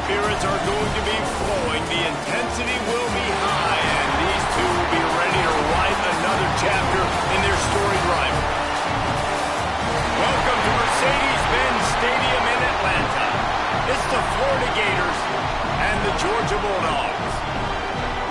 spirits are going to be flowing. The intensity will be high, and these two will be ready to write another chapter in their storied rivalry. Welcome to Mercedes-Benz Stadium in Atlanta. It's the Florida Gators and the Georgia Bulldogs.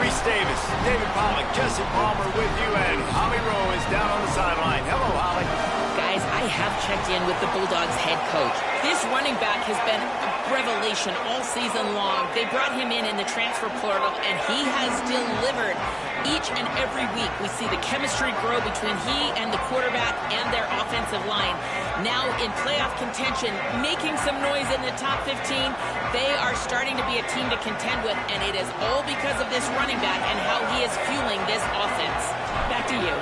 Reese Davis, David Pollack, Jesse Palmer with you, and Holly Rowe is down on the sideline. Hello, Holly. Guys, I have checked in with the Bulldogs head coach. This running back has been a revelation all season long. They brought him in the transfer portal, and he has delivered. Each and every week, we see the chemistry grow between he and the quarterback and their offensive line. Now in playoff contention, making some noise in the top 15, they are starting to be a team to contend with, and it is all because of this running back and how he is fueling this offense. Back to you.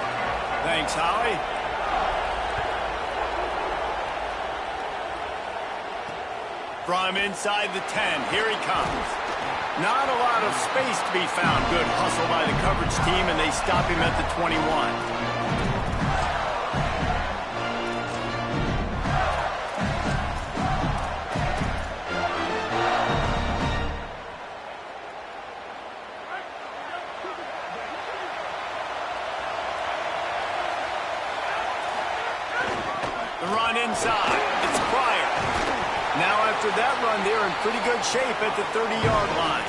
Thanks, Holly. From inside the 10, here he comes. Not a lot of space to be found. Good hustle by the coverage team, and they stop him at the 21. The run inside. It's Pryor. Now after that run, they're in pretty good shape at the 30-yard line.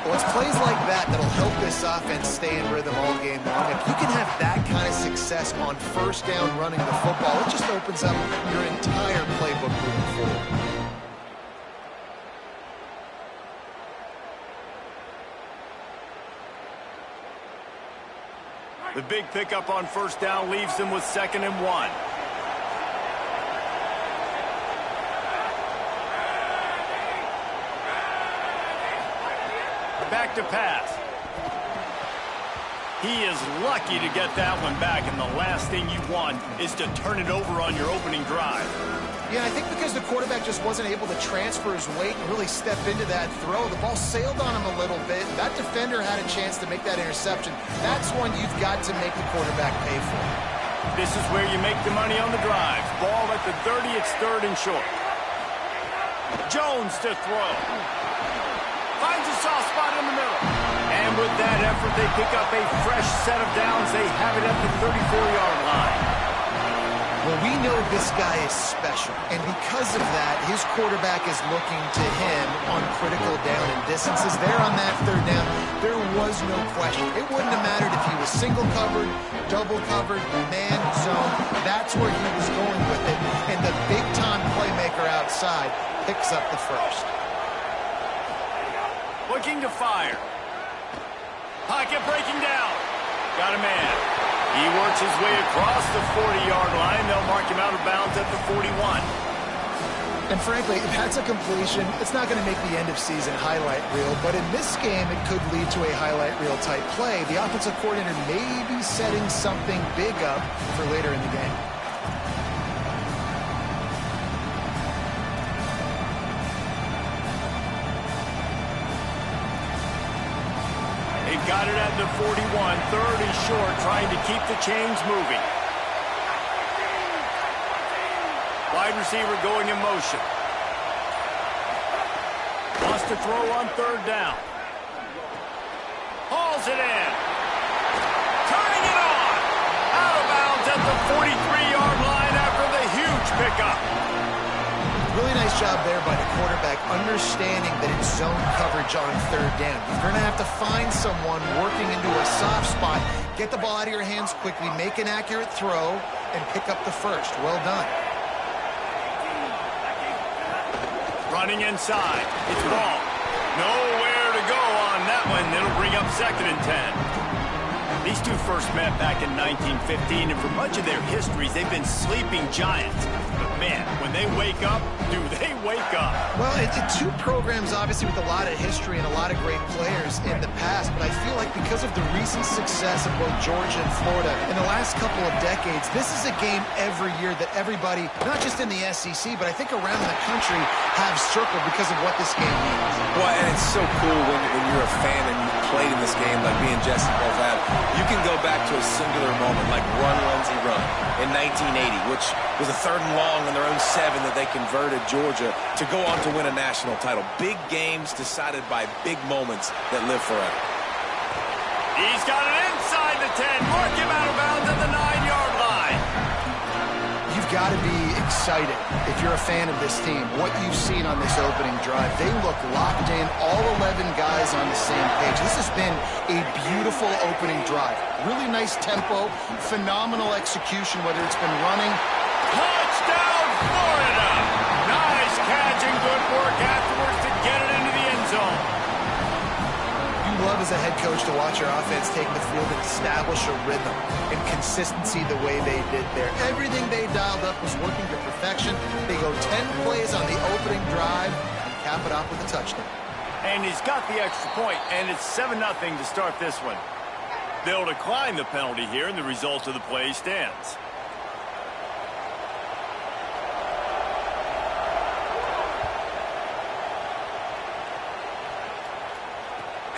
Well, it's plays like that that'll help this offense stay in rhythm all game long. If you can have that kind of success on first down running the football, it just opens up your entire playbook moving forward. The big pickup on first down leaves them with 2nd and 1. Back to pass. He is lucky to get that one back, and the last thing you want is to turn it over on your opening drive. Yeah, I think because the quarterback just wasn't able to transfer his weight and really step into that throw, the ball sailed on him a little bit. That defender had a chance to make that interception. That's one you've got to make the quarterback pay for. This is where you make the money on the drive. Ball at the 30, it's 3rd and short. Jones to throw. Finds a soft spot in the middle. And with that effort, they pick up a fresh set of downs. They have it at the 34-yard line. Well, we know this guy is special, and because of that, his quarterback is looking to him on critical down and distances. There on that 3rd down, there was no question. It wouldn't have mattered if he was single covered, double covered, man, zone. That's where he was going with it, and the big-time playmaker outside picks up the first. Looking to fire. Pocket breaking down. Got a man. He works his way across the 40-yard line. They'll mark him out of bounds at the 41. And frankly, if that's a completion, it's not going to make the end-of-season highlight reel. But in this game, it could lead to a highlight reel type play. The offensive coordinator may be setting something big up for later in the game. They've got it at the 41, 3rd and short, trying to keep the chains moving. Wide receiver going in motion. Wants to throw on 3rd down. Hauls it in. Turning it on. Out of bounds at the 43-yard line after the huge pickup. Really nice job there by the quarterback, understanding that it's zone coverage on 3rd down. You're going to have to find someone working into a soft spot, get the ball out of your hands quickly, make an accurate throw, and pick up the first. Well done. Running inside. It's Ball. Nowhere to go on that one. It'll bring up 2nd and 10. These two first met back in 1915, and for much of their histories, they've been sleeping giants. But man, when they wake up, do they wake up? Well, it's two programs, obviously, with a lot of history and a lot of great players in the past, but I feel like because of the recent success of both Georgia and Florida in the last couple of decades, this is a game every year that everybody, not just in the SEC, but I think around the country, have circled because of what this game means. Well, and it's so cool when you're you're a fan and you played in this game like me and Jesse both have, you can go back to a singular moment like Run, Lindsey, Run in 1980, which was a 3rd and long on their own 7 that they converted Georgia to go on to win a national title. Big games decided by big moments that live forever. He's got it inside the 10. Mark him out of bounds at the 9-yard line. You've got to be excited if you're a fan of this team. What you've seen on this opening drive, they look locked in, all 11 guys on the same page. This has been a beautiful opening drive. Really nice tempo, phenomenal execution, whether it's been running. Touchdown, Florida! Nice catch and good work afterwards to get it into the end zone. You love as a head coach to watch your offense take the field and establish a rhythm and consistency the way they did there. Everything they dialed up was working to perfection. They go 10 plays on the opening drive and cap it off with a touchdown. And he's got the extra point, and it's 7-0 to start this one. They'll decline the penalty here, and the result of the play stands.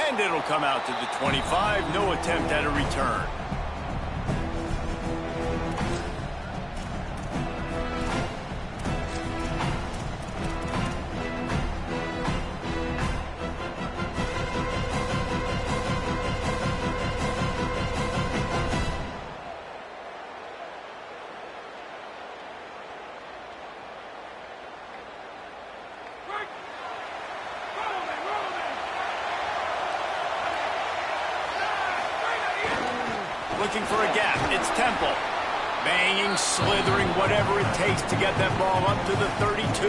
And it'll come out to the 25. No attempt at a return. Looking for a gap. It's Temple. Banging, slithering, whatever it takes to get that ball up to the 32.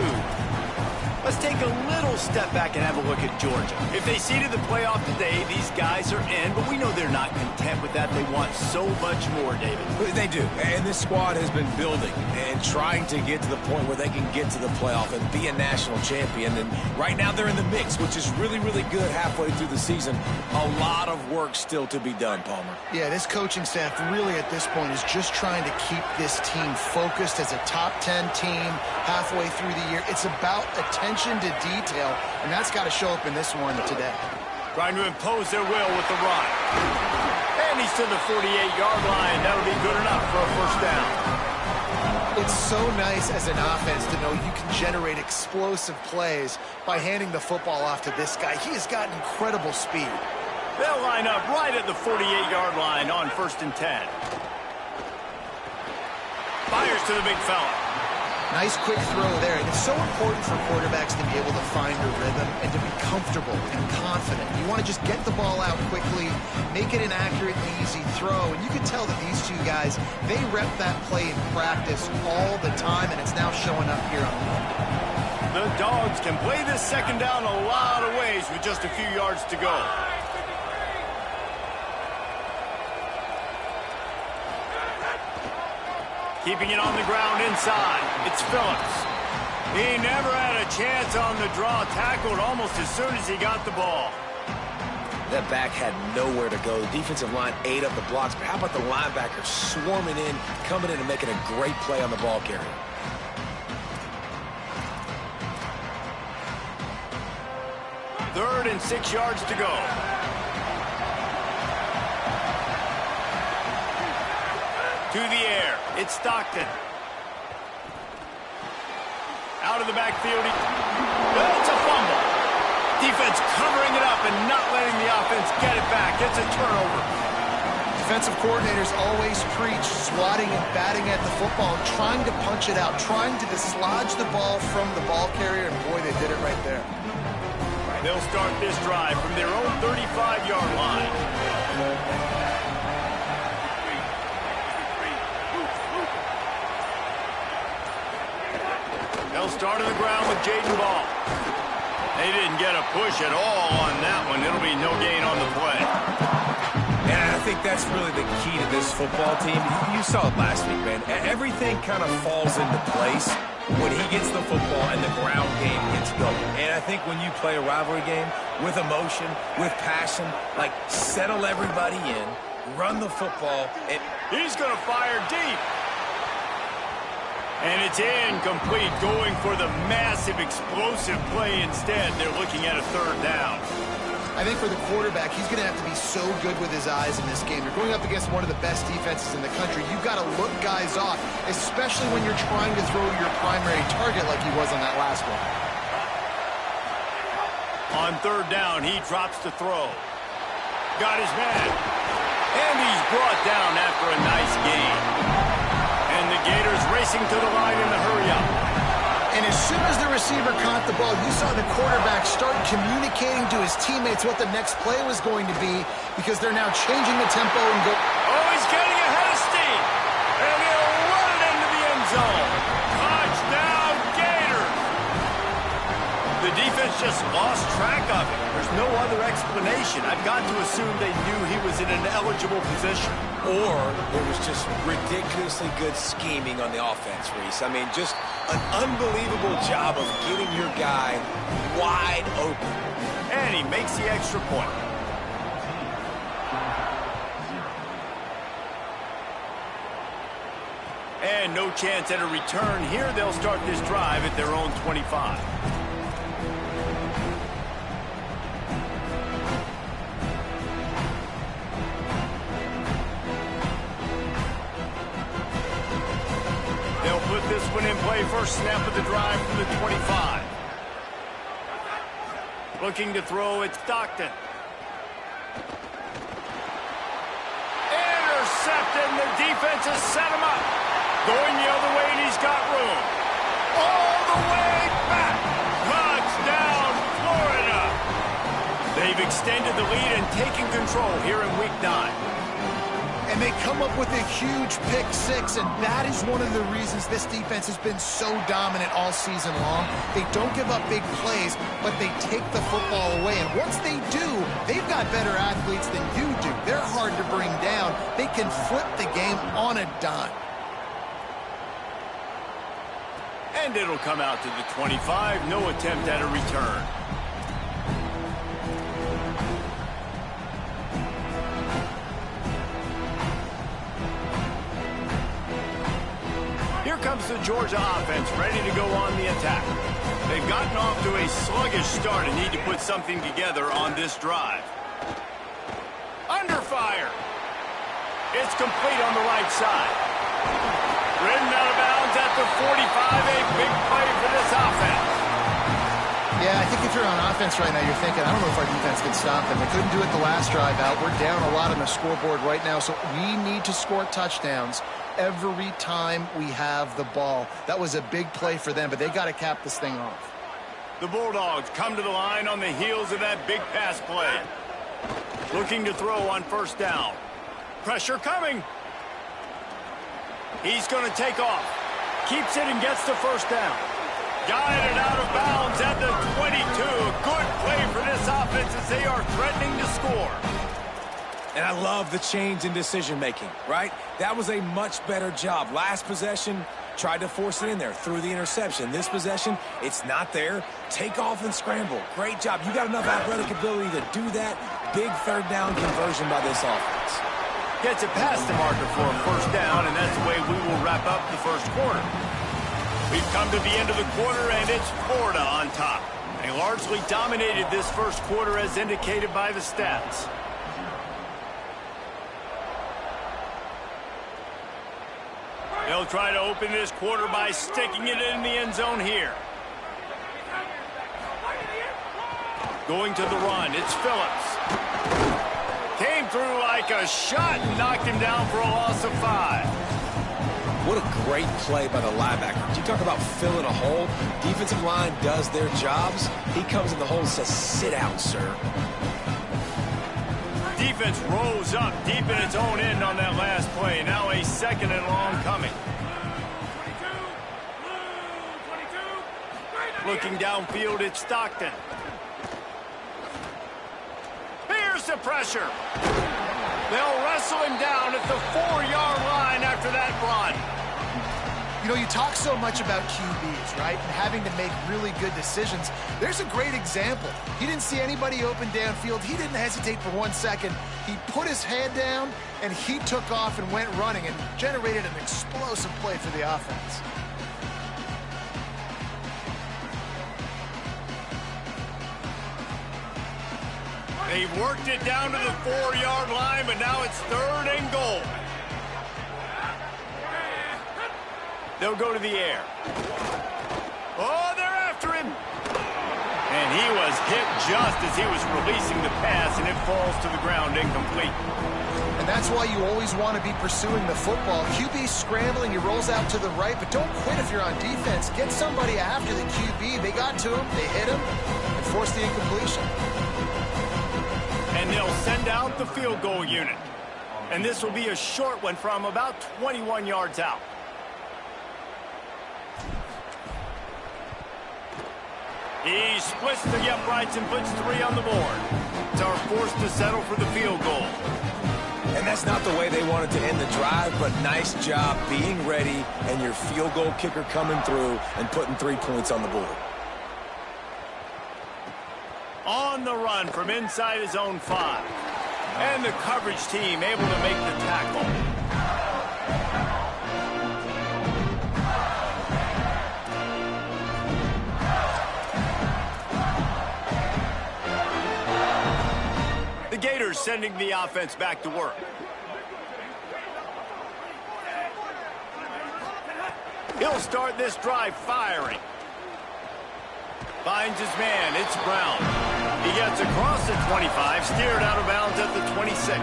Let's take a little step back and have a look at Georgia. If they seeded the playoff today, these guys are in, but we know they're not content with that. They want so much more, David. They do, and this squad has been building and trying to get to the point where they can get to the playoff and be a national champion. And right now they're in the mix, which is really, really good halfway through the season. A lot of work still to be done, Palmer. Yeah, this coaching staff really at this point is just trying to keep this team focused as a top 10 team halfway through the year. It's about attention to detail, and that's got to show up in this one today. Trying to impose their will with the run. And he's to the 48-yard line. That'll be good enough for a first down. It's so nice as an offense to know you can generate explosive plays by handing the football off to this guy. He has got incredible speed. They'll line up right at the 48-yard line on 1st and 10. Fires to the big fella. Nice quick throw there. And it's so important for quarterbacks to be able to find a rhythm and to be comfortable and confident. You want to just get the ball out quickly, make it an accurate and easy throw. And you can tell that these two guys, they rep that play in practice all the time, and it's now showing up here on Monday. The Dogs can play this second down a lot of ways with just a few yards to go. Keeping it on the ground inside. It's Phillips. He never had a chance on the draw. Tackled almost as soon as he got the ball. That back had nowhere to go. The defensive line ate up the blocks, but how about the linebacker swarming in, coming in and making a great play on the ball carrier? Third and 6 yards to go. To the air. It's Stockton. Out of the backfield. It's a fumble. Defense covering it up and not letting the offense get it back. It's a turnover. Defensive coordinators always preach swatting and batting at the football, trying to punch it out, trying to dislodge the ball from the ball carrier, and boy, they did it right there. They'll start this drive from their own 35-yard line. They'll start on the ground with Jaden Ball. They didn't get a push at all on that one. It'll be no gain on the play. And I think that's really the key to this football team. You saw it last week, man. Everything kind of falls into place when he gets the football and the ground game gets going. And I think when you play a rivalry game with emotion, with passion, like settle everybody in, run the football. And he's going to fire deep. And it's incomplete, going for the massive explosive play instead. They're looking at a third down. I think for the quarterback, he's going to have to be so good with his eyes in this game. You're going up against one of the best defenses in the country. You've got to look guys off, especially when you're trying to throw your primary target like he was on that last one. On third down, he drops the throw. Got his man. And he's brought down after a nice gain. And the Gators racing to the line in the hurry-up. And as soon as the receiver caught the ball, you saw the quarterback start communicating to his teammates what the next play was going to be, because they're now changing the tempo and go. Oh, he's getting ahead of steam. And he'll run it into the end zone. Touchdown, Gators. The defense just lost track of it. There's no other explanation. I've got to assume they knew he was in an eligible position. Or there was just ridiculously good scheming on the offense, Reese. I mean, just an unbelievable job of getting your guy wide open. And he makes the extra point. And no chance at a return here. They'll start this drive at their own 25. Put this one in play. First snap of the drive from the 25. Looking to throw, it's Stockton. Intercepted, and the defense has set him up. Going the other way, and he's got room. All the way back. Touchdown, Florida. They've extended the lead and taken control here in Week 9. And they come up with a huge pick six, and that is one of the reasons this defense has been so dominant all season long. They don't give up big plays, but they take the football away. And once they do, they've got better athletes than you do. They're hard to bring down. They can flip the game on a dime. And it'll come out to the 25. No attempt at a return. Here comes the Georgia offense, ready to go on the attack. They've gotten off to a sluggish start and need to put something together on this drive. Under fire. It's complete on the right side. Ridden out of bounds at the 45, a big play for this offense. Yeah, I think if you're on offense right now, you're thinking, I don't know if our defense can stop them. They couldn't do it the last drive out. We're down a lot on the scoreboard right now, so we need to score touchdowns every time we have the ball. That was a big play for them, but they got to cap this thing off. The Bulldogs come to the line on the heels of that big pass play. Looking to throw on first down. Pressure coming. He's going to take off. Keeps it and gets the first down. Guided out of bounds at the 22. Good play for this offense as they are threatening to score. And I love the change in decision-making, right? That was a much better job. Last possession, tried to force it in there, threw the interception. This possession, it's not there. Take off and scramble. Great job. You got enough athletic ability to do that. Big third down conversion by this offense. Gets it past the marker for a first down, and that's the way we will wrap up the first quarter. We've come to the end of the quarter, and it's Florida on top. They largely dominated this first quarter as indicated by the stats. They'll try to open this quarter by sticking it in the end zone here. Going to the run, it's Phillips. Came through like a shot and knocked him down for a loss of 5. What a great play by the linebacker. You talk about filling a hole. Defensive line does their jobs. He comes in the hole and says, sit down, sir. Defense rose up deep in its own end on that last play. Now a second and long coming. Looking downfield, it's Stockton. Here's the pressure. They'll wrestle him down at the 4-yard line after that run. You know, you talk so much about QBs, right, and having to make really good decisions. There's a great example. He didn't see anybody open downfield. He didn't hesitate for 1 second. He put his head down, and he took off and went running and generated an explosive play for the offense. They've worked it down to the 4-yard line, but now it's 3rd and goal. They'll go to the air. Oh, they're after him. And he was hit just as he was releasing the pass, and it falls to the ground incomplete. And that's why you always want to be pursuing the football. QB scrambling, he rolls out to the right, but don't quit if you're on defense. Get somebody after the QB. They got to him, they hit him, and forced the incompletion. And they'll send out the field goal unit. And this will be a short one from about 21 yards out. He splits the uprights and puts 3 on the board. Are forced to settle for the field goal. And that's not the way they wanted to end the drive, but nice job being ready and your field goal kicker coming through and putting 3 points on the board. On the run from inside his own 5. And the coverage team able to make the tackle. The Gators sending the offense back to work. He'll start this drive firing. Finds his man. It's Brown. He gets across the 25, steered out of bounds at the 26.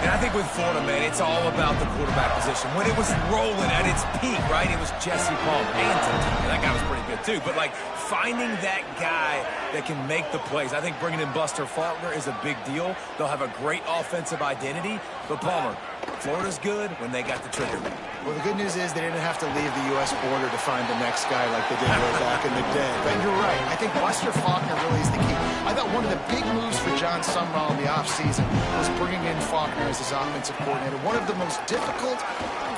And I think with Florida, man, it's all about the quarterback position. When it was rolling at its peak, right, it was Jesse Palmer. And that guy was pretty good, too. But, like, finding that guy that can make the plays. I think bringing in Buster Faulkner is a big deal. They'll have a great offensive identity. But, Palmer, Florida's good when they got the trigger. Well, the good news is they didn't have to leave the U.S. border to find the next guy like they did way back in the day. But you're right. I think Buster Faulkner really is the key. I thought one of the big moves for John Sumrall in the offseason was bringing in Faulkner as his offensive coordinator. One of the most difficult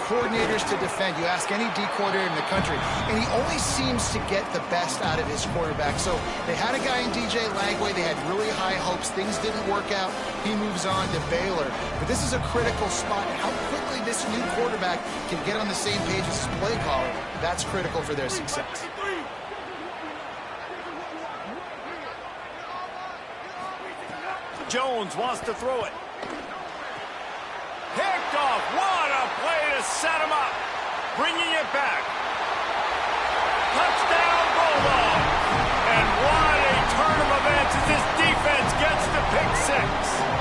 coordinators to defend. You ask any D coordinator in the country, and he only seems to get the best out of his quarterback. So they had a guy in DJ Lagway. They had really high hopes. Things didn't work out. He moves on to Baylor. But this is a critical spot. How quickly this new quarterback can get on the same page as his play caller, that's critical for their success. Jones wants to throw it. Picked off. What a play to set him up. Bringing it back. Touchdown, Bulldog. And what a turn of events as this defense gets the pick 6.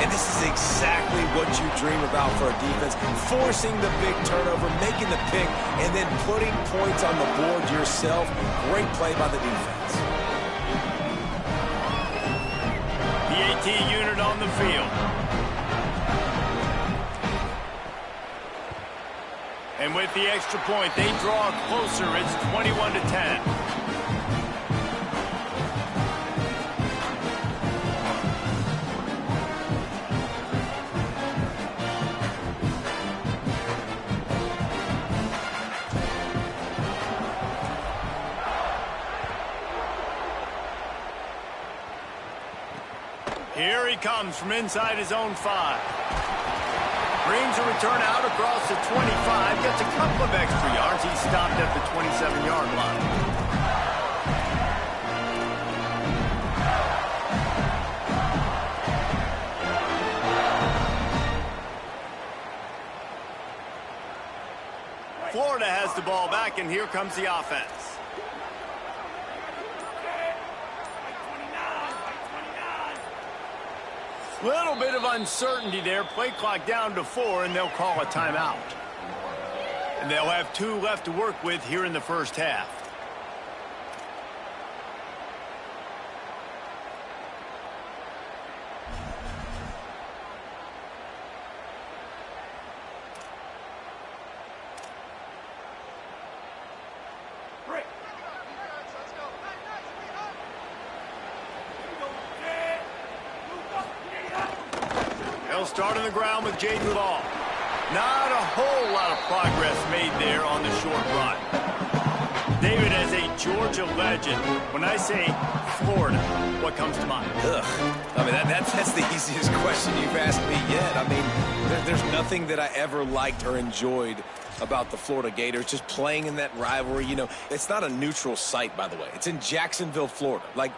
And this is exactly what you dream about for a defense. Forcing the big turnover, making the pick, and then putting points on the board yourself. Great play by the defense. The AT unit on the field. And with the extra point, they draw closer. It's 21-10. Here he comes from inside his own 5. Brings a return out across the 25. Gets a couple of extra yards. He's stopped at the 27-yard line. Florida has the ball back, and here comes the offense. Little bit of uncertainty there. Play clock down to 4, and they'll call a timeout. And they'll have 2 left to work with here in the first half. Start on the ground with Jaden Law. Not a whole lot of progress made there on the short run. David, as a Georgia legend, when I say Florida, what comes to mind? Ugh. I mean, that's the easiest question you've asked me yet. I mean, there's nothing that I ever liked or enjoyed about the Florida Gators, just playing in that rivalry. You know, it's not a neutral site, by the way. It's in Jacksonville, Florida. Like,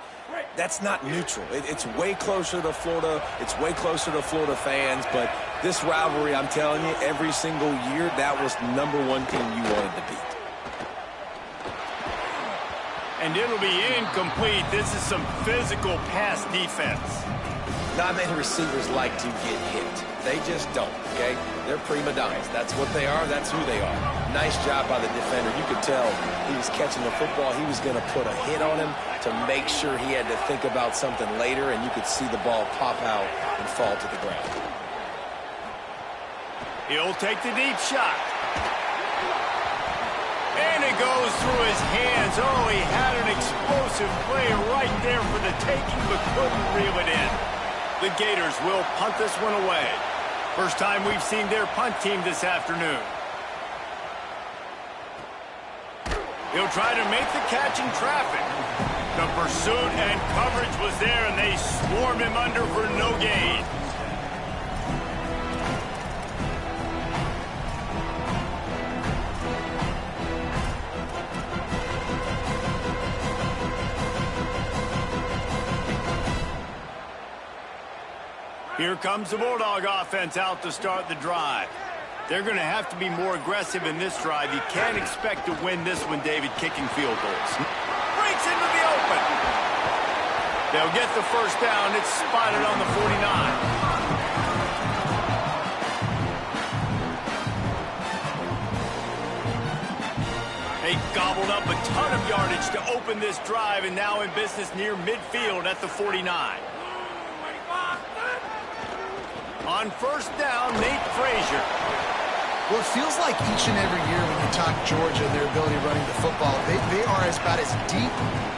that's not neutral. It's way closer to Florida. It's way closer to Florida fans. But this rivalry, I'm telling you, every single year, that was the #1 team you wanted to beat. And it'll be incomplete. This is some physical pass defense. Not many receivers like to get hit. They just don't, okay? They're prima donnas. That's what they are. That's who they are. Nice job by the defender. You could tell he was catching the football. He was going to put a hit on him to make sure he had to think about something later, and you could see the ball pop out and fall to the ground. He'll take the deep shot. And it goes through his hands. Oh, he had an explosive play right there for the taking, but couldn't reel it in. The Gators will punt this one away. First time we've seen their punt team this afternoon. He'll try to make the catch in traffic. The pursuit and coverage was there, and they swarmed him under for no gain. Here comes the Bulldog offense out to start the drive. They're going to have to be more aggressive in this drive. You can't expect to win this one, David, kicking field goals. Breaks into the open. They'll get the first down. It's spotted on the 49. They gobbled up a ton of yardage to open this drive, and now in business near midfield at the 49. On first down, Nate Frazier. Well, it feels like each and every year when you talk Georgia, their ability running the football, they are about as deep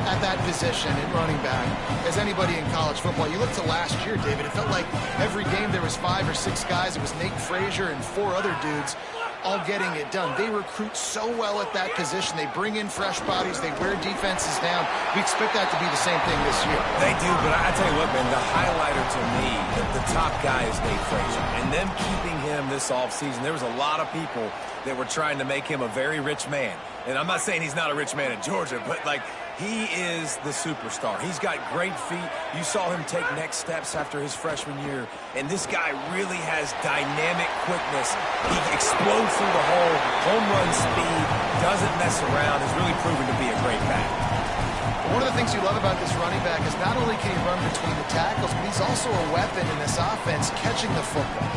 at that position in running back as anybody in college football. You look to last year, David, it felt like every game there was 5 or 6 guys. It was Nate Frazier and 4 other dudes all getting it done. They recruit so well at that position. They bring in fresh bodies. They wear defenses down. We expect that to be the same thing this year. They do, but I tell you what, man, the highlighter to me, the top guy is Nate Frazier. And them keeping him this offseason, there was a lot of people that were trying to make him a very rich man. And I'm not saying he's not a rich man in Georgia, but, like, he is the superstar. He's got great feet. You saw him take next steps after his freshman year. And this guy really has dynamic quickness. He explodes through the hole, home run speed, doesn't mess around, has really proven to be a great back. One of the things you love about this running back is not only can he run between the tackles, but he's also a weapon in this offense catching the football.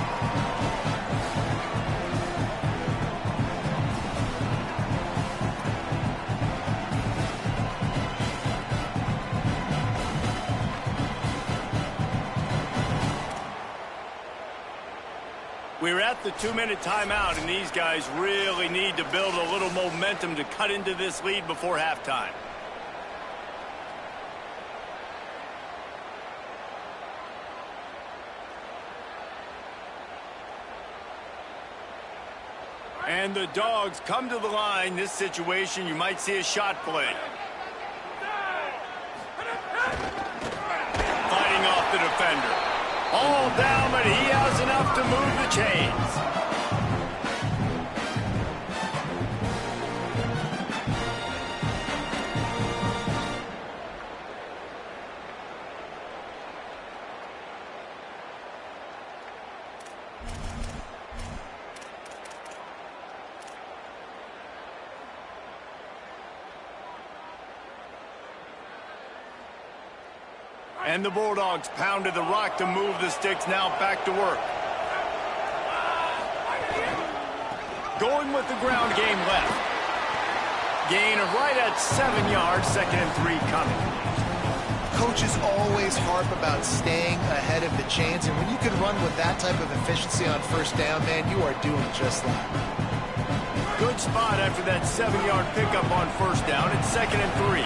We're at the 2-minute timeout, and these guys really need to build a little momentum to cut into this lead before halftime. And the Dogs come to the line. This situation, you might see a shot play. Fighting off the defender. All down, but he has enough to move the chains. And the Bulldogs pounded the rock to move the sticks. Now back to work. Going with the ground game left. Gain of right at 7 yards. 2nd and 3 coming. Coaches always harp about staying ahead of the chains, and when you can run with that type of efficiency on first down, man, you are doing just that. Good spot after that 7-yard pickup on first down. It's 2nd and 3.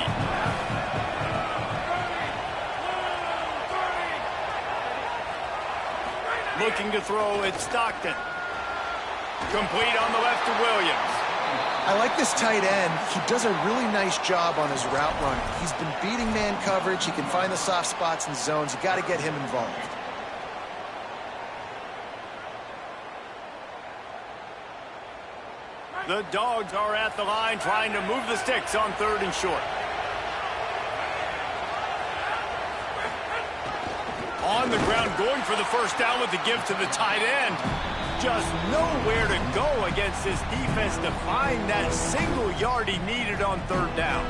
Looking to throw, it's Stockton. Complete on the left to Williams. I like this tight end. He does a really nice job on his route running. He's been beating man coverage. He can find the soft spots and zones. You got to get him involved. The Dogs are at the line trying to move the sticks on 3rd and short. on the ground, going for the first down with the give to the tight end. Just nowhere to go against this defense to find that single yard he needed on third down.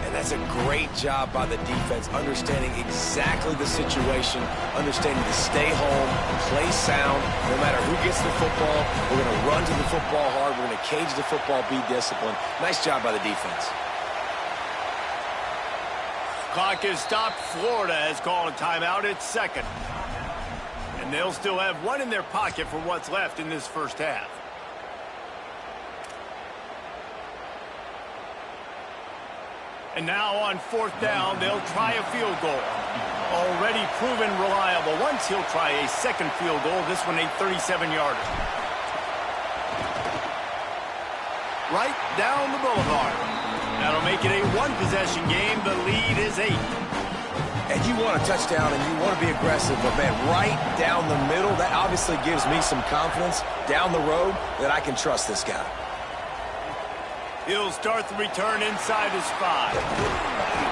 And that's a great job by the defense, understanding exactly the situation, understanding to stay home, play sound. No matter who gets the football, we're going to run to the football hard. We're going to cage the football, be disciplined. Nice job by the defense. Clock is stopped. Florida has called a timeout at second. And they'll still have one in their pocket for what's left in this first half. And now on fourth down, they'll try a field goal. Already proven reliable. Once he'll try a second field goal, this one a 37-yarder. Right down the boulevard. That'll make it a one-possession game. The lead is 8. And you want a touchdown and you want to be aggressive, but, man, right down the middle, that obviously gives me some confidence down the road that I can trust this guy. He'll start the return inside his 5.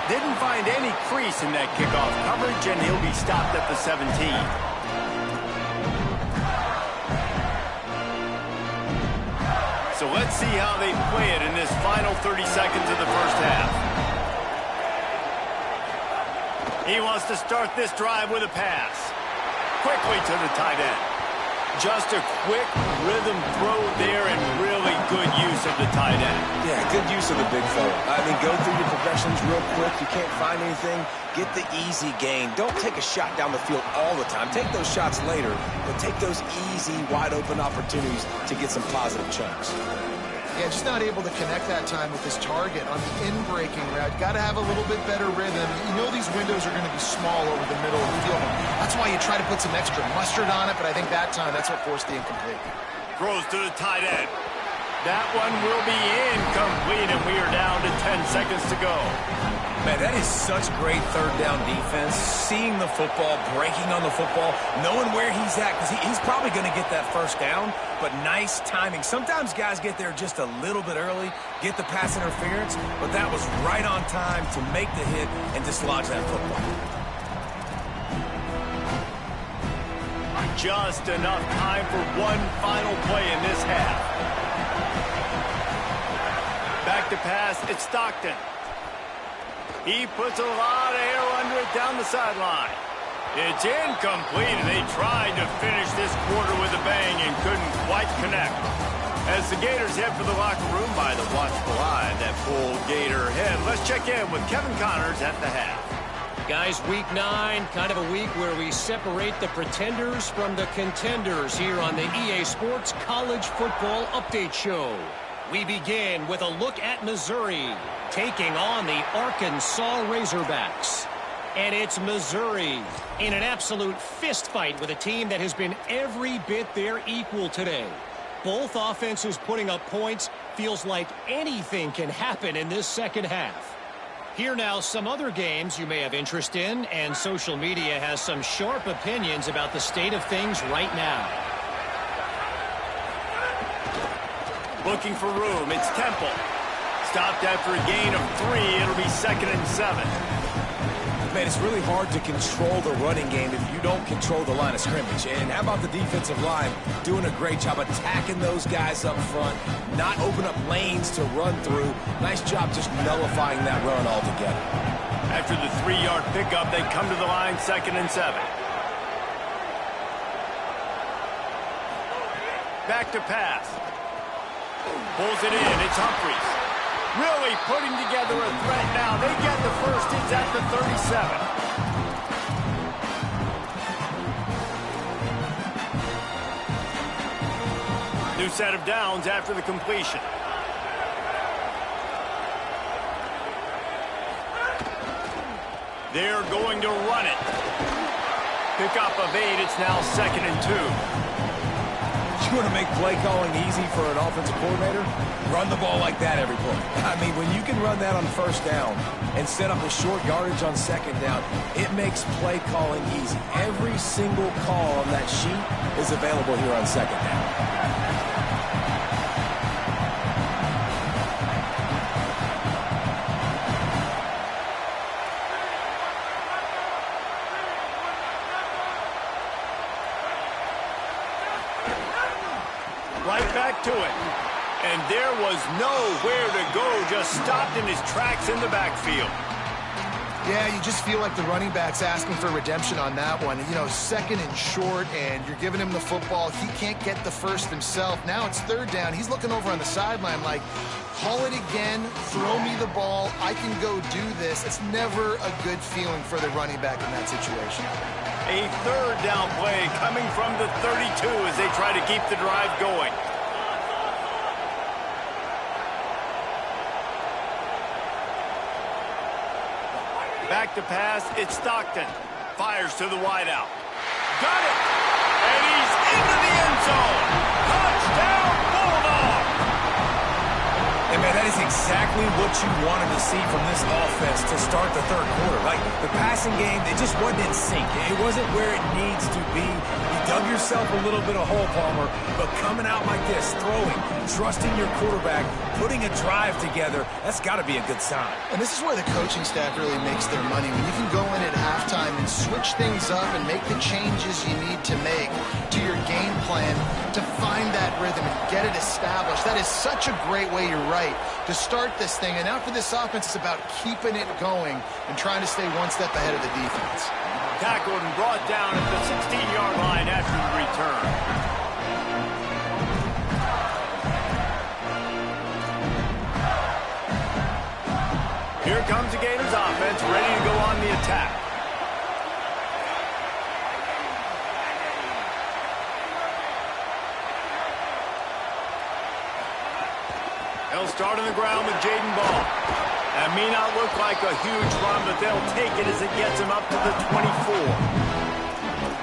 Didn't find any crease in that kickoff coverage, and he'll be stopped at the 17. So let's see how they play it in this final 30 seconds of the first half. He wants to start this drive with a pass. Quickly to the tight end. Just a quick rhythm throw there and really good use of the tight end. Yeah, good use of the big fella. I mean, go through your progressions real quick. You can't find anything. Get the easy gain. Don't take a shot down the field all the time. Take those shots later, but take those easy, wide-open opportunities to get some positive chunks. Yeah, just not able to connect that time with his target on the in-breaking route. Got to have a little bit better rhythm. You know these windows are going to be small over the middle of the field. That's why you try to put some extra mustard on it, but I think that time that's what forced the incomplete. Throws to the tight end. That one will be incomplete, and we are down to 10 seconds to go. Man, that is such great third down defense. Seeing the football, breaking on the football, knowing where he's at, because he's probably going to get that first down, but nice timing. Sometimes guys get there just a little bit early, get the pass interference, but that was right on time to make the hit and dislodge that football. Just enough time for one final play in this half. Back to pass, it's Stockton. He puts a lot of air under it down the sideline. It's incomplete, and they tried to finish this quarter with a bang and couldn't quite connect. As the Gators head for the locker room by the watchful eye, that full Gator head. Let's check in with Kevin Connors at the half. Guys, week 9, kind of a week where we separate the pretenders from the contenders here on the EA Sports College Football Update Show. We begin with a look at Missouri taking on the Arkansas Razorbacks. And it's Missouri in an absolute fist fight with a team that has been every bit their equal today. Both offenses putting up points. Feels like anything can happen in this second half. Here now, some other games you may have interest in, and social media has some sharp opinions about the state of things right now. Looking for room, it's Temple. Stopped after a gain of 3, it'll be 2nd and 7. Man, it's really hard to control the running game if you don't control the line of scrimmage. And how about the defensive line doing a great job attacking those guys up front, not open up lanes to run through. Nice job just nullifying that run altogether. After the 3-yard pickup, they come to the line 2nd and 7. Back to pass. Pulls it in. It's Humphries. Really putting together a threat now. They get the first. It's at the 37. New set of downs after the completion. They're going to run it. Pickup of 8. It's now 2nd and 2. You want to make play calling easy for an offensive coordinator? Run the ball like that every play. I mean, when you can run that on first down and set up a short yardage on second down, it makes play calling easy. Every single call on that sheet is available here on second down. Right back to it. And there was nowhere to go, just stopped in his tracks in the backfield. Yeah, you just feel like the running back's asking for redemption on that one. You know, second and short, and you're giving him the football. He can't get the first himself. Now it's third down. He's looking over on the sideline like, call it again, throw me the ball, I can go do this. It's never a good feeling for the running back in that situation. A third down play coming from the 32 as they try to keep the drive going. Back to pass, it's Stockton. Fires to the wideout. Got it! And he's into the end zone! Touchdown, Bulldog! And man, that is exactly what you wanted to see from this offense to start the third quarter. Like, the passing game, it just wasn't in sync. It wasn't where it needs to be. You dug yourself a little bit of hole, Palmer, but coming out like this, throwing, trusting your quarterback, putting a drive together, that's got to be a good sign. And this is where the coaching staff really makes their money. When you can go in at halftime and switch things up and make the changes you need to make to your game plan to find that rhythm and get it established. That is such a great way, you're right, to start this thing. And now for this offense, it's about keeping it going and trying to stay one step ahead of the defense. Tackled and brought down at the 16-yard line after the return. Here comes the Gators offense, ready to go on the attack. They'll start on the ground with Jaden Ball. That may not look like a huge run, but they'll take it as it gets them up to the 24.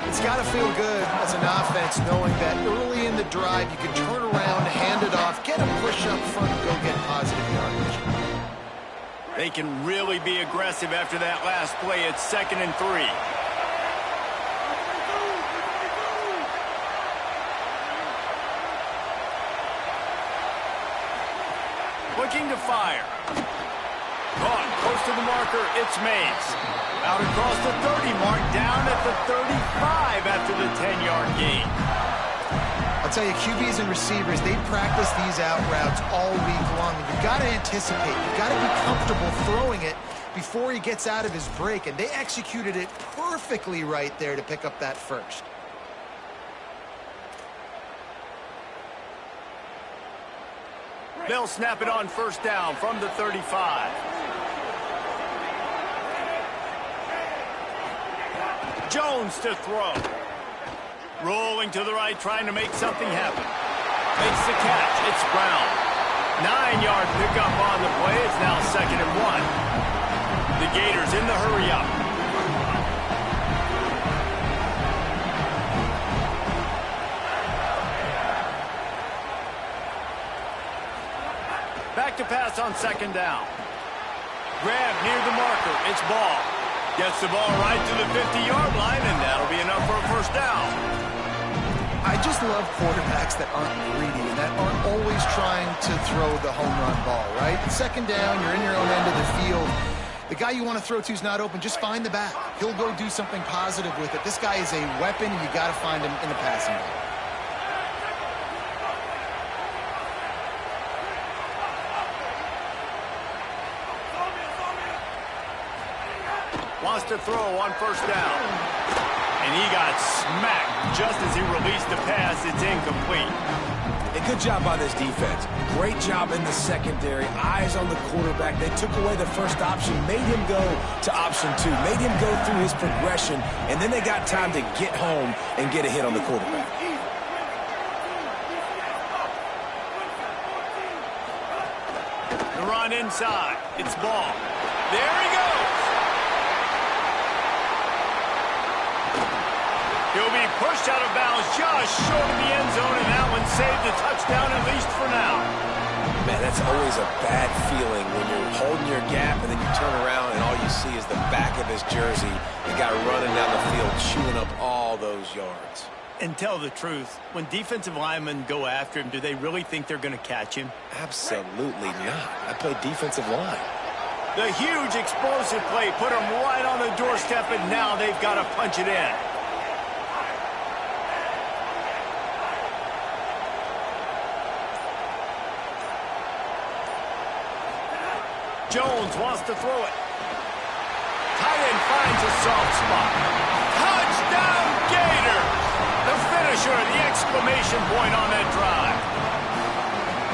It's got to feel good as an offense knowing that early in the drive you can turn around, hand it off, get a push up front, and go get positive yardage. They can really be aggressive after that last play. It's 2nd and 3. Looking to fire. Caught close to the marker. It's Mays. Out across the 30 mark, down at the 35 after the 10-yard gain. I'll tell you, QBs and receivers, they practice these out routes all week long. And you've got to anticipate. You've got to be comfortable throwing it before he gets out of his break. And they executed it perfectly right there to pick up that first. They'll snap it on first down from the 35. Jones to throw. Rolling to the right, trying to make something happen. Makes the catch. It's Brown. 9-yard pickup on the play. It's now 2nd and 1. The Gators in the hurry-up. Back to pass on 2nd down. Grab near the marker. It's Ball. Gets the ball right to the 50-yard line, and that'll be enough for a first down. I just love quarterbacks that aren't greedy and that aren't always trying to throw the home run ball, right? 2nd down, you're in your own end of the field. The guy you want to throw to is not open. Just find the back. He'll go do something positive with it. This guy is a weapon, and you got to find him in the passing game. Wants to throw on first down. And he got smacked just as he released the pass. It's incomplete. A good job by this defense. Great job in the secondary. Eyes on the quarterback. They took away the first option, made him go to option 2, made him go through his progression, and then they got time to get home and get a hit on the quarterback. The run inside. It's Ball. There he goes. He'll be pushed out of bounds just short of the end zone, and that one saved a touchdown, at least for now. Man, that's always a bad feeling when you're holding your gap and then you turn around and all you see is the back of his jersey. The guy running down the field, chewing up all those yards. And tell the truth, when defensive linemen go after him, do they really think they're going to catch him? Absolutely not. I play defensive line. The huge explosive play put him right on the doorstep, and now they've got to punch it in. Jones wants to throw it. Tight end finds a soft spot. Touchdown, Gator! The finisher, the exclamation point on that drive.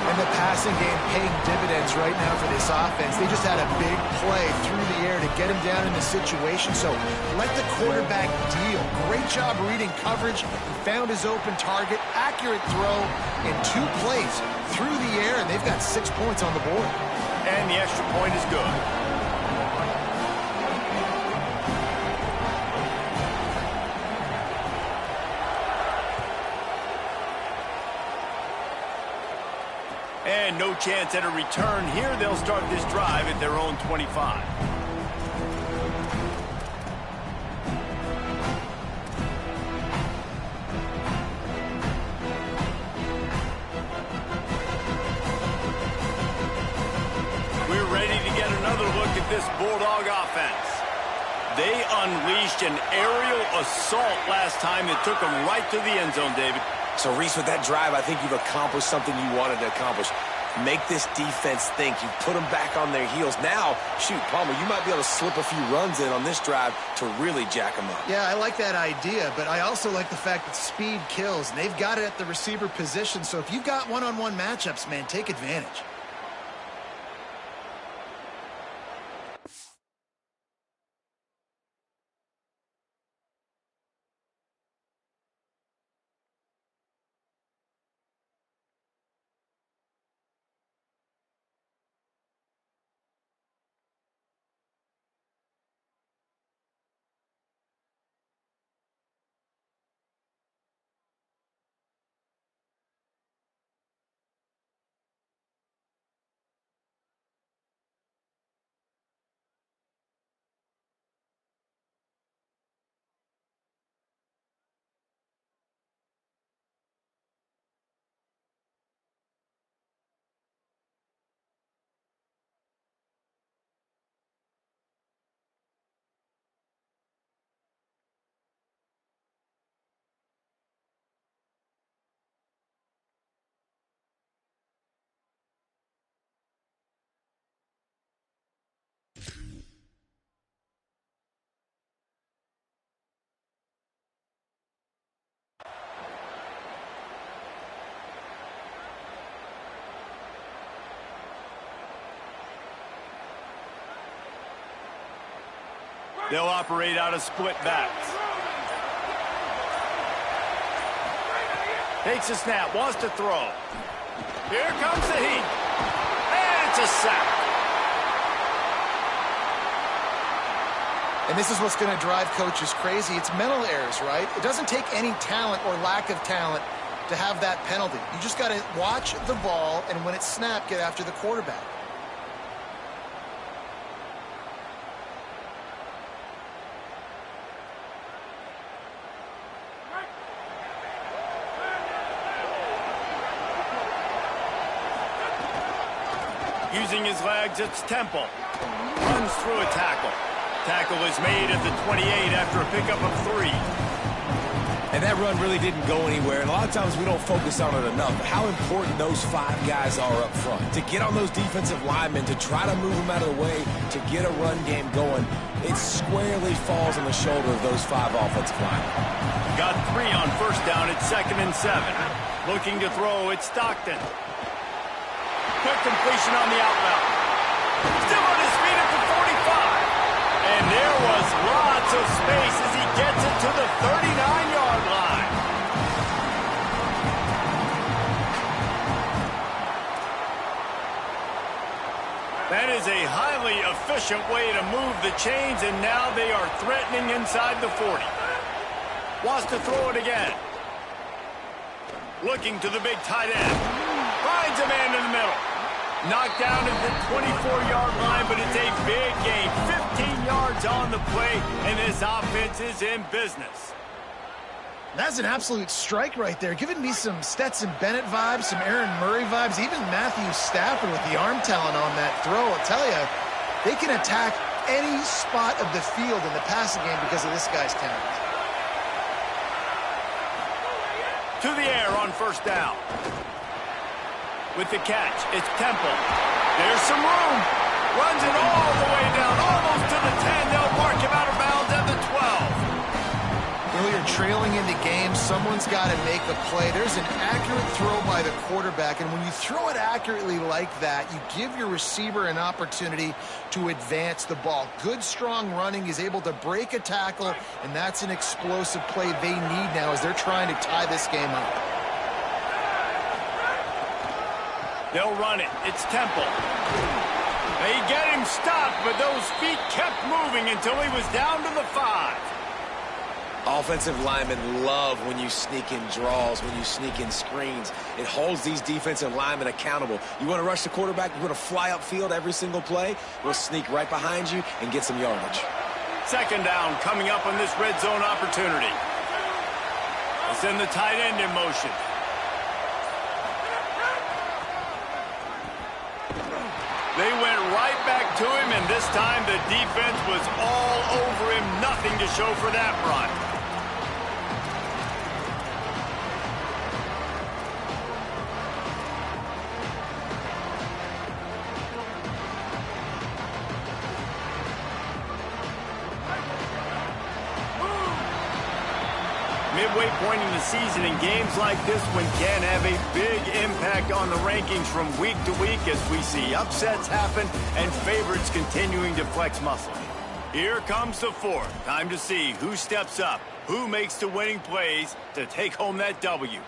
And the passing game paying dividends right now for this offense. They just had a big play through the air to get him down in the situation. So let the quarterback deal. Great job reading coverage. Found his open target. Accurate throw in 2 plays through the air, and they've got 6 points on the board. And the extra point is good. And no chance at a return here. They'll start this drive at their own 25. We're ready to get another look at this Bulldog offense. They unleashed an aerial assault last time that took them right to the end zone, David. So, Reese, with that drive, I think you've accomplished something you wanted to accomplish. Make this defense think. You put them back on their heels. Now, shoot, Palmer, you might be able to slip a few runs in on this drive to really jack them up. Yeah, I like that idea, but I also like the fact that speed kills, and they've got it at the receiver position. So if you've got one-on-one matchups, man, take advantage. They'll operate out of split backs. Takes a snap, wants to throw. Here comes the heat. And it's a sack. And this is what's going to drive coaches crazy. It's mental errors, right? It doesn't take any talent or lack of talent to have that penalty. You just got to watch the ball, and when it's snapped, get after the quarterback. Using his legs, it's Temple. Runs through a tackle. Tackle is made at the 28 after a pickup of 3. And that run really didn't go anywhere, and a lot of times we don't focus on it enough. But how important those 5 guys are up front. To get on those defensive linemen, to try to move them out of the way, to get a run game going, it squarely falls on the shoulder of those 5 offensive linemen. Got 3 on first down at 2nd and 7. Looking to throw, it's Stockton. Quick completion on the out route. Still on his feet at the 45. And there was lots of space as he gets it to the 39-yard line. That is a highly efficient way to move the chains, and now they are threatening inside the 40. Wants to throw it again. Looking to the big tight end. Finds a man in the middle. Knocked down at the 24-yard line, but it's a big gain. 15 yards on the play, and this offense is in business. That's an absolute strike right there. Giving me some Stetson Bennett vibes, some Aaron Murray vibes, even Matthew Stafford with the arm talent on that throw. I'll tell you, they can attack any spot of the field in the passing game because of this guy's talent. To the air on first down. With the catch, it's Temple. There's some room. Runs it all the way down, almost to the 10. They'll mark him out of bounds at the 12. Well, you're trailing in the game. Someone's got to make a play. There's an accurate throw by the quarterback, and when you throw it accurately like that, you give your receiver an opportunity to advance the ball. Good, strong running. He's able to break a tackle, and that's an explosive play they need now as they're trying to tie this game up. They'll run it. It's Temple. They get him stopped, but those feet kept moving until he was down to the 5. Offensive linemen love when you sneak in draws, when you sneak in screens. It holds these defensive linemen accountable. You want to rush the quarterback, you want to fly upfield every single play, we'll sneak right behind you and get some yardage. Second down coming up on this red zone opportunity. They send the tight end in motion. They went right back to him, and this time the defense was all over him. Nothing to show for that run. Midway point in the season, in games like this one can have a big impact on the rankings from week to week as we see upsets happen and favorites continuing to flex muscle. Here comes the 4th. Time to see who steps up, who makes the winning plays to take home that W.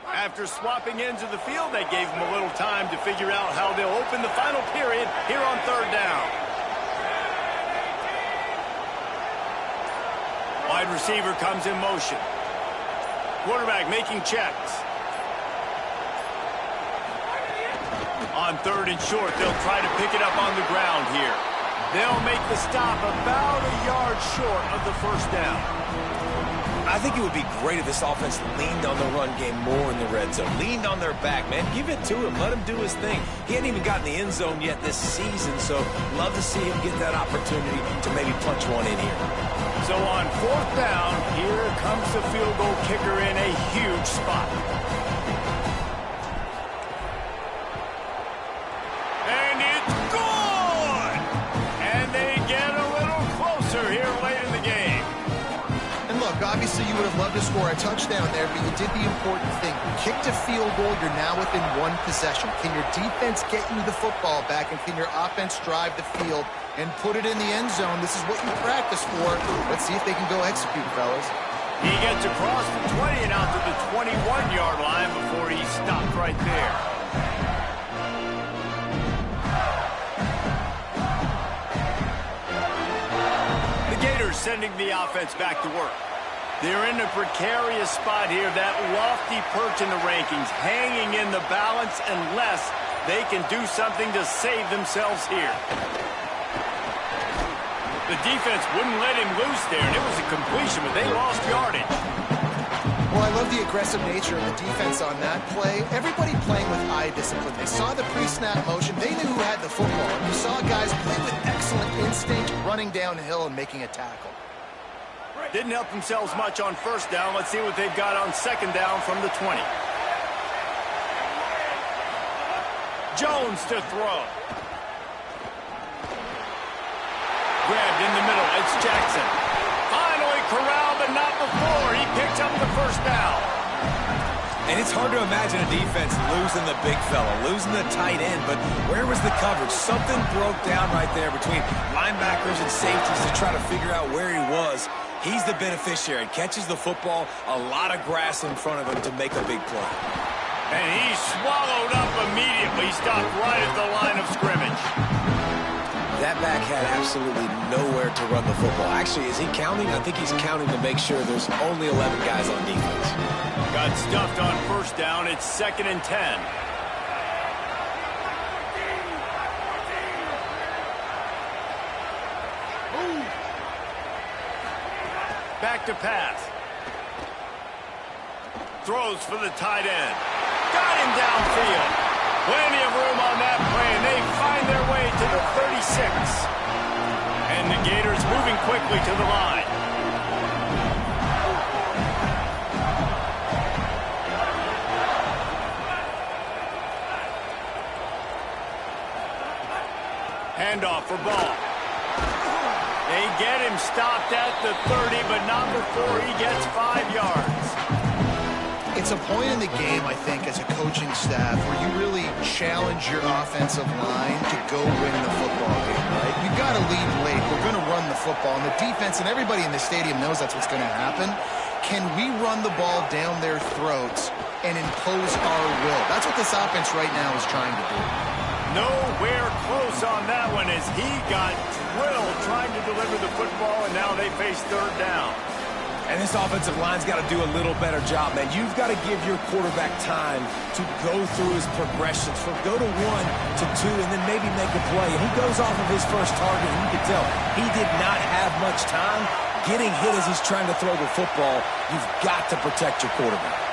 After swapping ends of the field, that gave them a little time to figure out how they'll open the final period here on 3rd down. Wide receiver comes in motion. Quarterback making checks. On 3rd and short, they'll try to pick it up on the ground here. They'll make the stop about a yard short of the 1st down. I think it would be great if this offense leaned on the run game more in the red zone. Leaned on their back, man. Give it to him. Let him do his thing. He hadn't even gotten the end zone yet this season, so love to see him get that opportunity to maybe punch one in here. So on 4th down, here comes the field goal kicker in a huge spot. And it's good! And they get a little closer here late in the game. And look, obviously you would have loved to score a touchdown there, but you did the important thing. You kicked a field goal, you're now within 1 possession. Can your defense get you the football back, and can your offense drive the field and put it in the end zone? This is what you practice for. Let's see if they can go execute, fellas. He gets across the 20 and out to the 21-yard line before he stopped right there. The Gators sending the offense back to work. They're in a precarious spot here, that lofty perch in the rankings, hanging in the balance unless they can do something to save themselves here. The defense wouldn't let him loose there, and it was a completion, but they lost yardage. Well, I love the aggressive nature of the defense on that play. Everybody playing with eye discipline. They saw the pre-snap motion. They knew who had the football. And you saw guys play with excellent instinct, running downhill and making a tackle. Didn't help themselves much on 1st down. Let's see what they've got on 2nd down from the 20. Jones to throw. Grabbed in the middle. It's Jackson. Finally corralled, but not before. He picks up the 1st down. And it's hard to imagine a defense losing the big fella, losing the tight end, but where was the coverage? Something broke down right there between linebackers and safeties to try to figure out where he was. He's the beneficiary. Catches the football, a lot of grass in front of him to make a big play. And he swallowed up immediately. Stopped right at the line of scrimmage. That back had absolutely nowhere to run the football. Actually, is he counting? I think he's counting to make sure there's only 11 guys on defense. Got stuffed on 1st down. It's 2nd and 10. Back to pass. Throws for the tight end. Got him downfield. Plenty of room on that play, and they find their way to the 36. And the Gators moving quickly to the line. for ball. They get him stopped at the 30, but not before he gets 5 yards. It's a point in the game, I think, as a coaching staff where you really challenge your offensive line to go win the football game, right? You've got to lead late. We're going to run the football. And the defense and everybody in the stadium knows that's what's going to happen. Can we run the ball down their throats and impose our will? That's what this offense right now is trying to do. Nowhere close on that one as he got drilled trying to deliver the football, and now they face third down. And this offensive line's got to do a little better job, man. You've got to give your quarterback time to go through his progressions from go to 1 to 2 and then maybe make a play. And he goes off of his first target, and you can tell he did not have much time getting hit as he's trying to throw the football. You've got to protect your quarterback.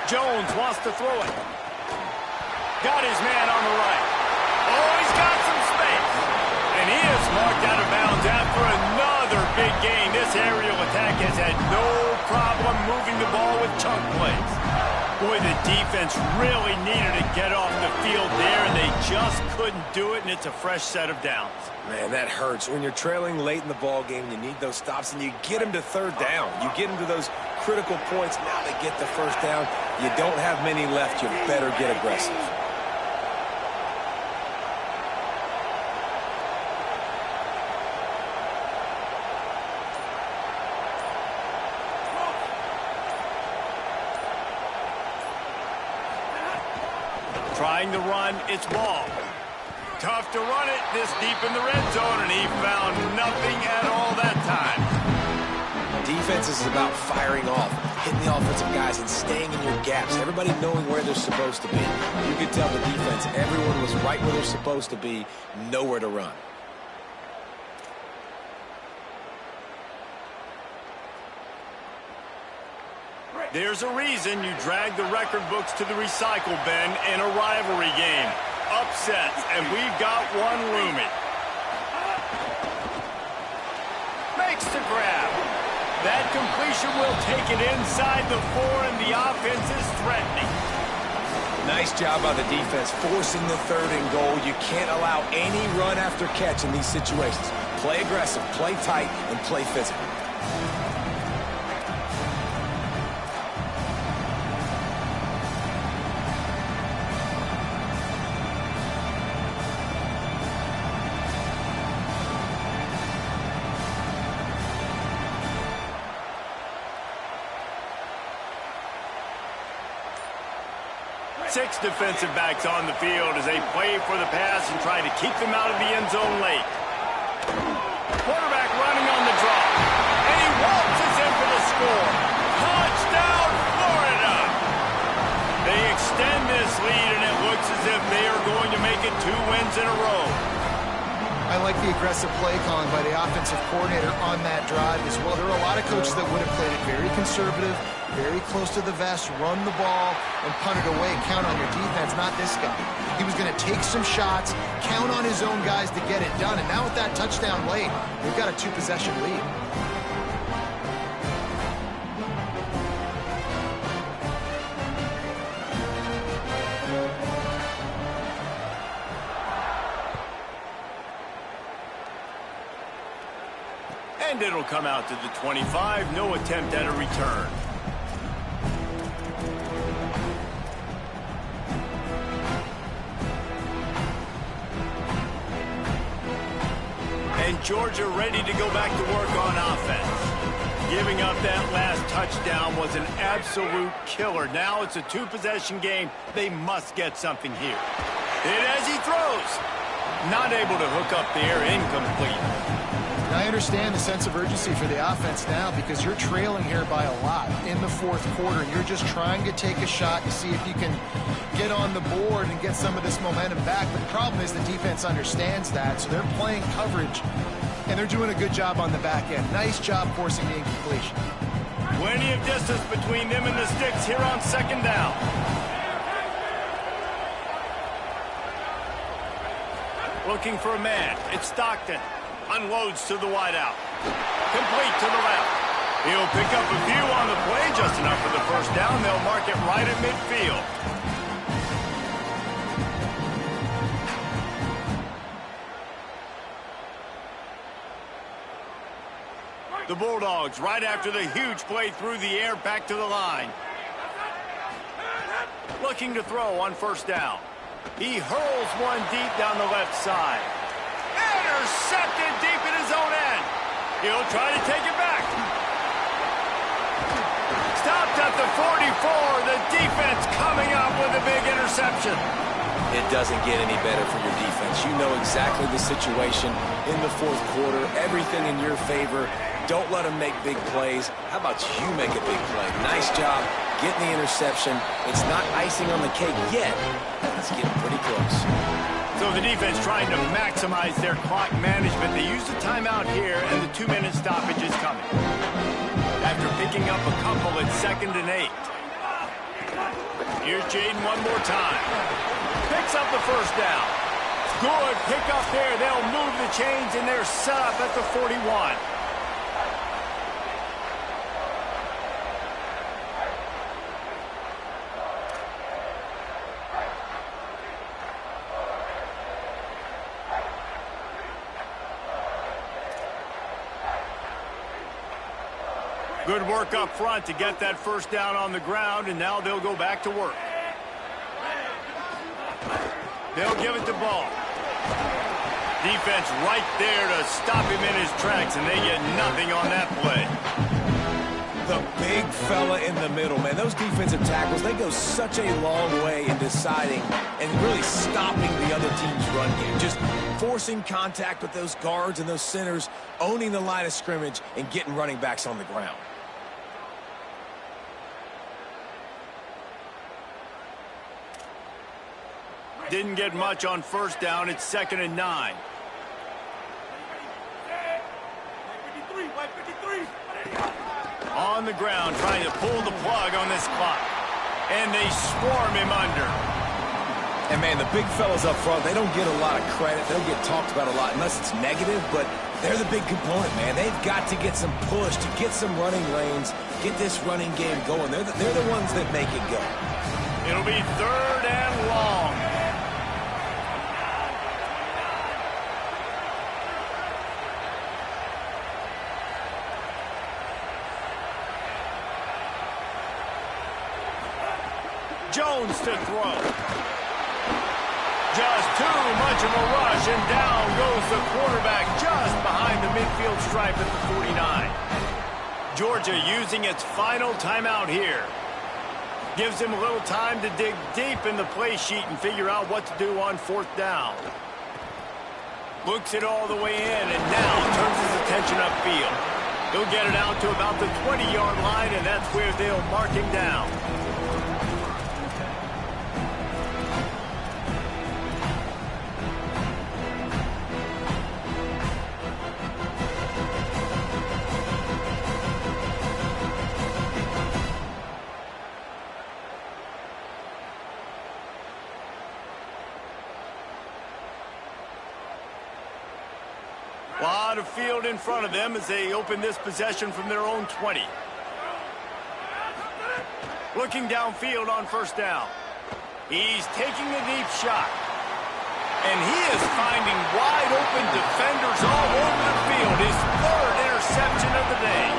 Jones wants to throw it. Got his man on the right. Oh, he's got some space. And he is marked out of bounds after another big gain. This aerial attack has had no problem moving the ball with chunk plays. Boy, the defense really needed to get off the field there, and they just couldn't do it, and it's a fresh set of downs. Man, that hurts. When you're trailing late in the ball game, you need those stops, and you get them to third down. You get them to those critical points. Now they get the first down. You don't have many left. You better get aggressive. Trying to run, it's ball. Tough to run it this deep in the red zone, and he found nothing at all that time. Defense is about firing off, hitting the offensive guys and staying in your gaps. Everybody knowing where they're supposed to be. You could tell the defense, everyone was right where they're supposed to be, nowhere to run. There's a reason you drag the record books to the recycle bin in a rivalry game. Upsets, and we've got one looming. Makes the grab. That completion will take it inside the 4, and the offense is threatening. Nice job by the defense, forcing the 3rd and goal. You can't allow any run after catch in these situations. Play aggressive, play tight, and play physical. Six defensive backs on the field as they play for the pass and try to keep them out of the end zone late. Quarterback running on the draw. And he waltzes in for the score. Touchdown, Florida! They extend this lead, and it looks as if they are going to make it 2 wins in a row. I like the aggressive play calling by the offensive coordinator on that drive as well. There are a lot of coaches that would have played it very conservative, very close to the vest, run the ball, and punt it away. Count on your defense, not this guy. He was going to take some shots, count on his own guys to get it done. And now with that touchdown late, we've got a 2-possession lead. And it'll come out to the 25. No attempt at a return. And Georgia ready to go back to work on offense. Giving up that last touchdown was an absolute killer. Now it's a 2-possession game. They must get something here. Hit as he throws. Not able to hook up there. Incomplete. I understand the sense of urgency for the offense now because you're trailing here by a lot in the 4th quarter. You're just trying to take a shot to see if you can get on the board and get some of this momentum back. But the problem is the defense understands that, so they're playing coverage, and they're doing a good job on the back end. Nice job forcing the incompletion. Plenty of distance between them and the sticks here on 2nd down. Looking for a man. It's Stockton. Unloads to the wideout. Complete to the left. He'll pick up a few on the play, just enough for the first down. They'll mark it right at midfield. The Bulldogs, right after the huge play through the air, back to the line. Looking to throw on first down. He hurls one deep down the left side. Intercepted deep in his own end. He'll try to take it back. Stopped at the 44. The defense coming up with a big interception. It doesn't get any better for your defense. You know exactly the situation in the fourth quarter. Everything in your favor. Don't let them make big plays. How about you make a big play? Nice job getting the interception. It's not icing on the cake yet. It's getting pretty close. So the defense trying to maximize their clock management. They use the timeout here, and the 2-minute stoppage is coming. After picking up a couple at 2nd and 8. Here's Jaden one more time. Picks up the first down. Good pick up there. They'll move the chains, and they're set up at the 41. Good work up front to get that first down on the ground, and now they'll go back to work. They'll give it to Ball. Defense right there to stop him in his tracks, and they get nothing on that play. The big fella in the middle, man. Those defensive tackles, they go such a long way in deciding and really stopping the other team's run game. Just forcing contact with those guards and those centers, owning the line of scrimmage, and getting running backs on the ground. Didn't get much on first down. It's 2nd and 9. On the ground, trying to pull the plug on this clock. And they swarm him under. And, man, the big fellas up front, they don't get a lot of credit. They don't get talked about a lot unless it's negative, but they're the big component, man. They've got to get some push, to get some running lanes, get this running game going. They're the ones that make it go. It'll be 3rd and long. Jones to throw. Just too much of a rush, and down goes the quarterback just behind the midfield stripe at the 49. Georgia using its final timeout here. Gives him a little time to dig deep in the play sheet and figure out what to do on 4th down. Looks it all the way in, and now turns his attention upfield. He'll get it out to about the 20-yard line, and that's where they'll mark him down. A lot of field in front of them as they open this possession from their own 20. Looking downfield on first down. He's taking a deep shot. And he is finding wide open defenders all over the field. His 3rd interception of the day.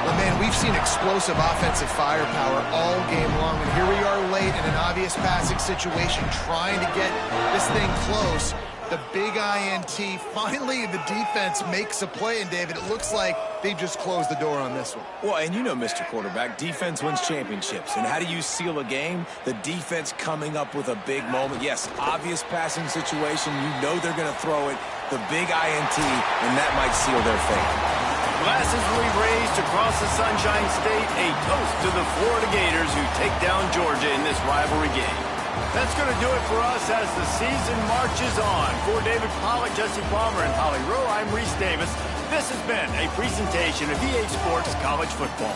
Well, man, we've seen explosive offensive firepower all game long, and here we are late in an obvious passing situation trying to get this thing close. The big INT. Finally, the defense makes a play, and David, it looks like they just closed the door on this one. Well, and you know, Mr. Quarterback, defense wins championships. And how do you seal a game? The defense coming up with a big moment. Yes, obvious passing situation. You know they're going to throw it. The big INT, and that might seal their fate. Glasses will be raised across the Sunshine State. A toast to the Florida Gators who take down Georgia in this rivalry game. That's going to do it for us as the season marches on. For David Pollack, Jesse Palmer, and Holly Rowe, I'm Reese Davis. This has been a presentation of EA Sports College Football.